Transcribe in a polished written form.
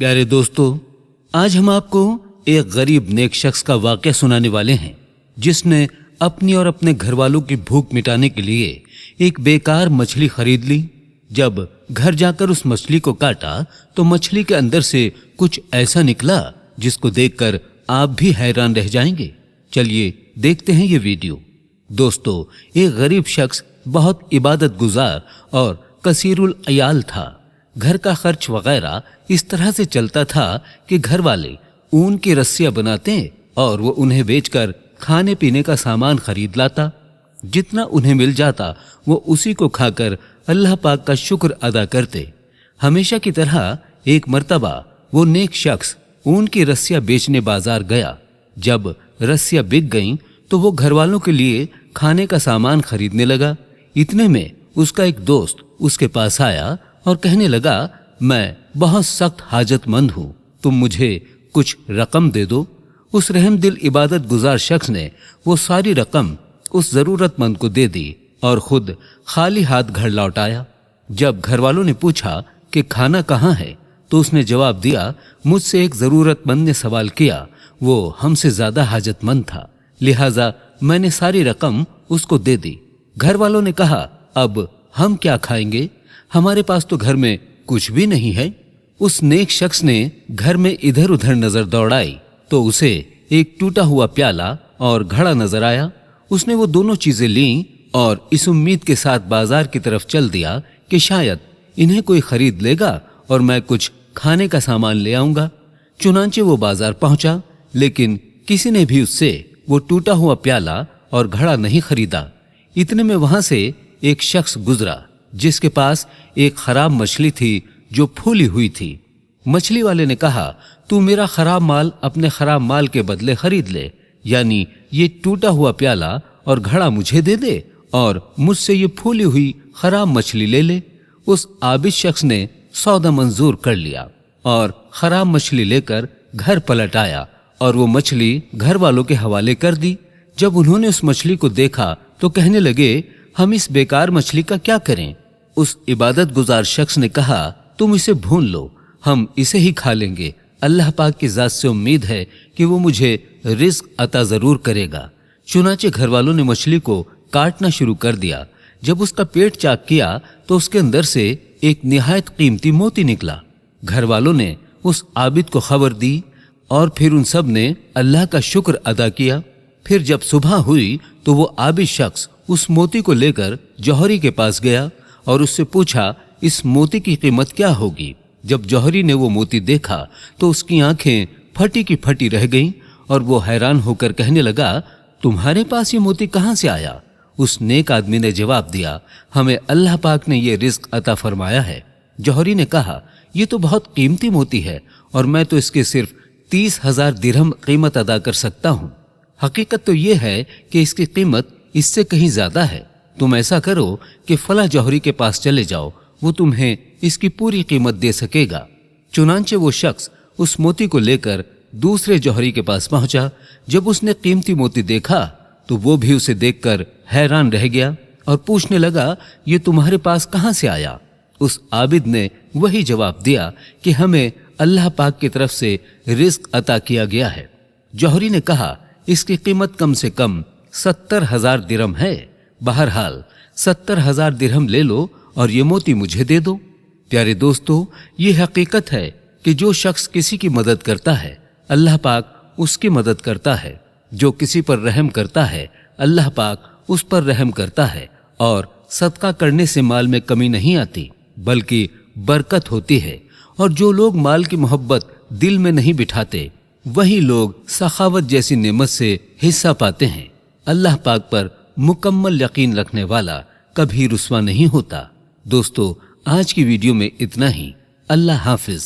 प्यारे दोस्तों, आज हम आपको एक गरीब नेक शख्स का वाक़या सुनाने वाले हैं जिसने अपनी और अपने घर वालों की भूख मिटाने के लिए एक बेकार मछली खरीद ली। जब घर जाकर उस मछली को काटा तो मछली के अंदर से कुछ ऐसा निकला जिसको देखकर आप भी हैरान रह जाएंगे। चलिए देखते हैं ये वीडियो। दोस्तों, एक गरीब शख्स बहुत इबादत गुजार और कसीरुल अयाल था। घर का खर्च वगैरह इस तरह से चलता था कि घर वाले ऊन की रस्सियां बनाते और वो उन्हें बेचकर खाने पीने का सामान खरीद लाता। जितना उन्हें मिल जाता वो उसी को खाकर अल्लाह पाक का शुक्र अदा करते। हमेशा की तरह एक मर्तबा वो नेक शख्स ऊन की रस्सियां बेचने बाजार गया। जब रस्सियां बिक गईं तो वो घर वालों के लिए खाने का सामान खरीदने लगा। इतने में उसका एक दोस्त उसके पास आया और कहने लगा, मैं बहुत सख्त हाजतमंद हूँ, तुम मुझे कुछ रकम दे दो। उस रहमदिल इबादत गुजार शख्स ने वो सारी रकम उस जरूरतमंद को दे दी और खुद खाली हाथ घर लौट आया। जब घर वालों ने पूछा कि खाना कहाँ है तो उसने जवाब दिया, मुझसे एक जरूरतमंद ने सवाल किया, वो हमसे ज्यादा हाजतमंद था, लिहाजा मैंने सारी रकम उसको दे दी। घर वालों ने कहा, अब हम क्या खाएंगे, हमारे पास तो घर में कुछ भी नहीं है। उस नेक शख्स ने घर में इधर उधर नजर दौड़ाई तो उसे एक टूटा हुआ प्याला और घड़ा नजर आया। उसने वो दोनों चीजें लीं और इस उम्मीद के साथ बाजार की तरफ चल दिया कि शायद इन्हें कोई खरीद लेगा और मैं कुछ खाने का सामान ले आऊंगा। चुनांचे वो बाजार पहुंचा, लेकिन किसी ने भी उससे वो टूटा हुआ प्याला और घड़ा नहीं खरीदा। इतने में वहां से एक शख्स गुजरा जिसके पास एक खराब मछली थी जो फूली हुई थी। मछली वाले ने कहा, तू मेरा खराब माल अपने खराब माल के बदले खरीद ले, यानी ये टूटा हुआ प्याला और घड़ा मुझे दे दे और मुझसे ये फूली हुई खराब मछली ले ले। उस आबिद शख्स ने सौदा मंजूर कर लिया और खराब मछली लेकर घर पलट आया और वो मछली घर वालों के हवाले कर दी। जब उन्होंने उस मछली को देखा तो कहने लगे, हम इस बेकार मछली का क्या करें। उस इबादत गुजार शख्स ने कहा, तुम इसे भून लो, हम इसे ही खा लेंगे। अल्लाह पाक की जात से उम्मीद है कि वो मुझे रिज्क अता जरूर करेगा। चुनाचे घर वालों ने मछली को काटना शुरू कर दिया। जब उसका पेट चाक किया तो उसके अंदर से एक निहायत कीमती मोती निकला। घर वालों ने उस आबिद को खबर दी और फिर उन सब ने अल्लाह का शुक्र अदा किया। फिर जब सुबह हुई तो वो आबिद शख्स उस मोती को लेकर जौहरी के पास गया और उससे पूछा, इस मोती की कीमत क्या होगी। जब जौहरी ने वो मोती देखा तो उसकी आंखें फटी की फटी रह गईं और वो हैरान होकर कहने लगा, तुम्हारे पास ये मोती कहाँ से आया। उस नेक आदमी ने जवाब दिया, हमें अल्लाह पाक ने ये रिज्क अता फरमाया है। जौहरी ने कहा, ये तो बहुत कीमती मोती है और मैं तो इसके सिर्फ 30,000 दिरहम कीमत अदा कर सकता हूँ। हकीकत तो ये है कि इसकी कीमत इससे कहीं ज्यादा है। तुम ऐसा करो कि फला जौहरी के पास चले जाओ, वो तुम्हें इसकी पूरी कीमत दे सकेगा। चुनांचे वो शख्स उस मोती को लेकर दूसरे जौहरी के पास पहुंचा। जब उसने कीमती मोती देखा तो वो भी उसे देखकर हैरान रह गया और पूछने लगा, ये तुम्हारे पास कहाँ से आया। उस आबिद ने वही जवाब दिया कि हमें अल्लाह पाक की तरफ से रिज्क अता किया गया है। जौहरी ने कहा, इसकी कीमत कम से कम 70,000 दिरहम है। बहरहाल 70,000 दिरहम ले लो और ये मोती मुझे दे दो। प्यारे दोस्तों, ये हकीकत है कि जो शख्स किसी की मदद करता है अल्लाह पाक उसकी मदद करता है। जो किसी पर रहम करता है अल्लाह पाक उस पर रहम करता है और सदका करने से माल में कमी नहीं आती बल्कि बरकत होती है। और जो लोग माल की मोहब्बत दिल में नहीं बिठाते वही लोग सखावत जैसी नेमत से हिस्सा पाते हैं। अल्लाह पाक पर मुकम्मल यकीन रखने वाला कभी रुस्वा नहीं होता। दोस्तों, आज की वीडियो में इतना ही। अल्लाह हाफिज।